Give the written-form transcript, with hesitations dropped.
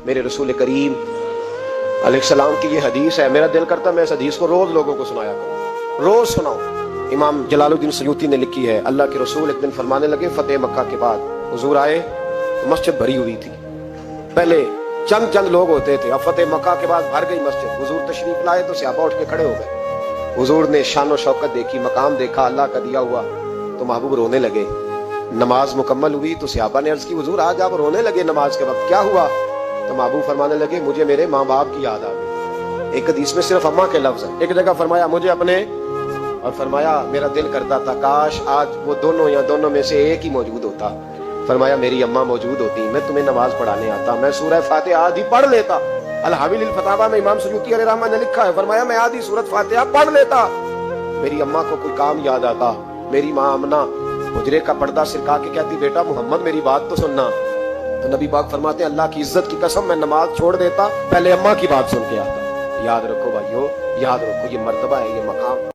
میرے رسول کریم علیہ السلام کی یہ حدیث ہے. میرا دل کرتا میں اس حدیث کو روز لوگوں کو سنایا کروں, روز سناؤں. امام جلال الدین سیوطی نے لکھی ہے, اللہ کے رسول ایک دن فرمانے لگے فتح مکہ کے بعد حضور آئے, مسجد بھری ہوئی تھی. پہلے چند لوگ ہوتے تھے, اب فتح مکہ کے بعد بھر گئی مسجد. حضور تشریف لائے تو صحابہ اٹھ کے کھڑے ہو گئے. حضور نے شان و شوکت دیکھی, مقام دیکھا اللہ کا دیا ہوا, تو محبوب رونے لگے. نماز مکمل ہوئی تو صحابہ نے عرض کی حضور آج آپ رونے لگے نماز کے وقت, کیا ہوا؟ تو محبوب فرمانے لگے مجھے میرے ماں باپ کی یاد آ گئی. ایک حدیث میں صرف اماں کے لفظ ہیں, ایک جگہ فرمایا مجھے اپنے, اور فرمایا میرا دل کرتا تھا کاش آج وہ دونوں یا دونوں میں سے ایک ہی موجود ہوتا. فرمایا میری اماں موجود ہوتی, میں تمہیں نماز پڑھانے آتا, میں سورہ فاتحہ آدھی پڑھ لیتا. الحاوی الفتاوی میں امام سیوطی علیہ الرحمہ نے لکھا ہے, فرمایا میں آدھی سورۃ فاتحہ پڑھ لیتا. میری اماں کو کوئی کام یاد آتا, میری ماں آمنہ حجرے کا پردہ سرکا کے کہتی بیٹا محمد میری بات تو سننا. تو نبی پاک فرماتے ہیں اللہ کی عزت کی قسم میں نماز چھوڑ دیتا, پہلے اماں کی بات سن کے آتا. یاد رکھو بھائیو, یاد رکھو, یہ مرتبہ ہے, یہ مقام.